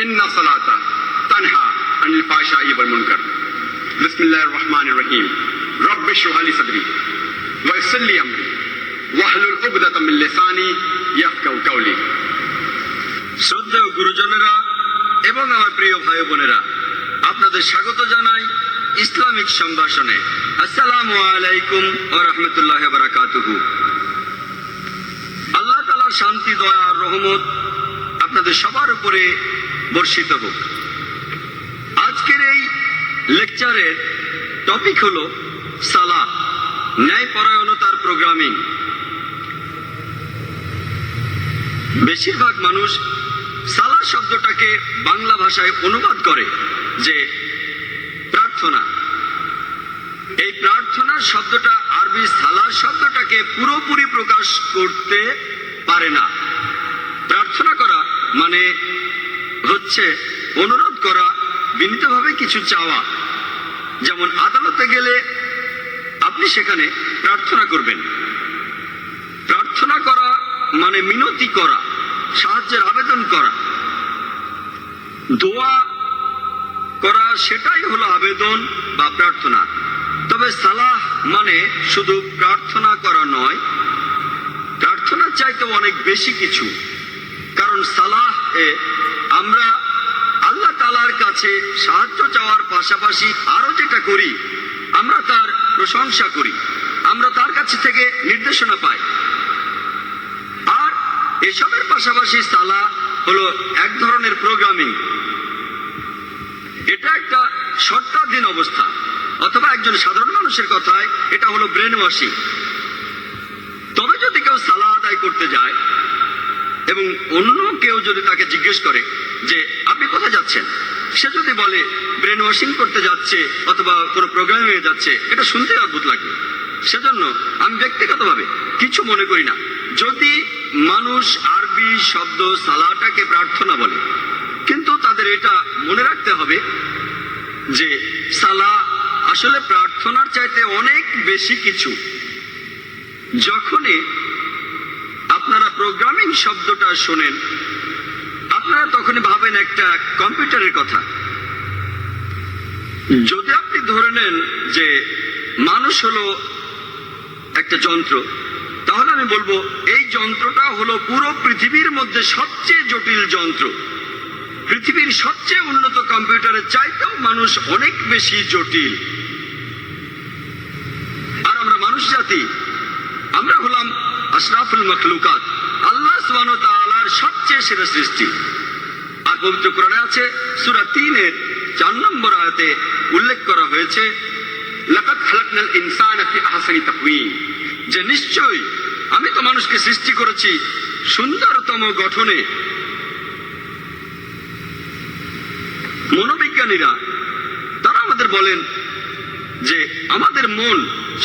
ইন্না সালাতা তানহা আনিল ফাহশাই ওয়াল মুনকার। বিসমিল্লাহির রহমানির রহিম। রব্বি ইশরাহ লি সাদরি ওয়া ইয়াসসির লি আমরি ওয়াহলুল উকদাতাম মিন লিসানি ইয়াফকাহু কাওলি। শ্রদ্ধেয় গুরুজনেরা এবং আমার প্রিয় ভাই বোনেরা, আপনাদের স্বাগত জানাই ইসলামিক সম্ভাষণে। আসসালামু আলাইকুম ওয়া রাহমাতুল্লাহি ওয়া বারাকাতুহু। আল্লাহ তাআলার শান্তি, দয়া আর রহমত আপনাদের সবার উপরে বর্ষিত হোক। আজকের এই লেকচারের টপিক হলো সালাহ, ন্যায়পরায়ণতার প্রোগ্রামিং। বেশিরভাগ মানুষ সালাহ শব্দটাকে বাংলা ভাষায় অনুবাদ করে যে প্রার্থনা। এই প্রার্থনা শব্দটা আরবি সালাহ শব্দটাকে পুরোপুরি প্রকাশ করতে পারে না। প্রার্থনা করা মানে হচ্ছে অনুরোধ করা, বিনীতভাবে কিছু চাওয়া। যেমন আদালতে গেলে আপনি সেখানে প্রার্থনা করবেন। প্রার্থনা করা মানে মিনতি করা, সাহায্যের আবেদন করা। দোয়া করা সেটাই হলো আবেদন বা প্রার্থনা। তবে সালাহ মানে শুধু প্রার্থনা করা নয়, প্রার্থনার চাইতে অনেক বেশি কিছু। কারণ সালাহ এ আমরা আল্লাহ তাআলার কাছে সাহায্য চাওয়ার পাশাপাশি আরো যেটা করি, আমরা তার প্রশংসা করি, আমরা তার কাছে থেকে নির্দেশনা পাই। আর এসবের পাশাপাশি সালাহ হলো এক ধরনের প্রোগ্রামিং। এটা একটা শর্তাধীন অবস্থা, অথবা একজন সাধারণ মানুষের কথায় এটা হলো ব্রেন ওয়াশিং। তবে যদি কেউ সালাহ আদায় করতে যায় এবং অন্য কেউ যদি তাকে জিজ্ঞেস করে যে আপনি কোথায় যাচ্ছেন, সে যদি বলে ব্রেন ওয়াশিং করতে যাচ্ছে অথবা কোনো প্রোগ্রামে যাচ্ছে, এটা শুনতে অদ্ভুত লাগবে। সেজন্য আমি ব্যক্তিগতভাবে কিছু মনে করি না যদি মানুষ আরবি শব্দ সালাহটাকে প্রার্থনা বলে। কিন্তু তাদের এটা মনে রাখতে হবে যে সালাহ আসলে প্রার্থনার চাইতে অনেক বেশি কিছু। যখনই আপনারা প্রোগ্রামিং শব্দটা শোনেন, আপনারা তখনই ভাবেন একটা কম্পিউটারের কথা। যদি আপনি ধরে নেন যে মানুষ হলো একটা যন্ত্র, তাহলে আমি বলবো এই যন্ত্রটা হলো পুরো পৃথিবীর মধ্যে সবচেয়ে জটিল যন্ত্র। পৃথিবীর সবচেয়ে উন্নত কম্পিউটারের চাইতেও মানুষ অনেক বেশি জটিল। আর আমরা মানুষ জাতি, আমরা হলাম আশরাফুল মখলুকাত, আল্লাহ সুবহানাহু ওয়া তাআলার সবচেয়ে সেরা সৃষ্টি। আর পবিত্র কোরআনে আছে সূরা ৩-এর ৪ নম্বর আয়াতে উল্লেখ করা হয়েছে লাকাদ খালাকনাল ইনসানা ফি আহসানি তাকওয়িম, যে নিশ্চয়ই আমি তো মানুষকে সৃষ্টি করেছি সুন্দরতম গঠনে। মনোবিজ্ঞানীরা তারা আমাদের বলেন যে আমাদের মন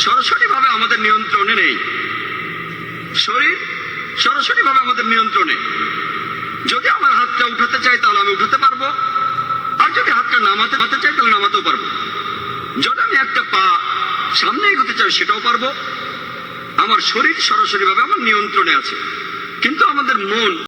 সরাসরি ভাবে আমাদের নিয়ন্ত্রণে নেই, শরীর সরাসরি ভাবে আমাদের নিয়ন্ত্রণে। যদি আমার হাতটা উঠাতে চাই তাহলে আমি উঠাতে পারবো, আর যদি হাতটা নামাতে চাই তাহলে নামাতেও পারবো। যদি আমি একটা পা সামনে এগোতে চাই সেটাও পারবো। আমার শরীর সরাসরি ভাবে আমার নিয়ন্ত্রণে আছে। কিন্তু আমাদের মন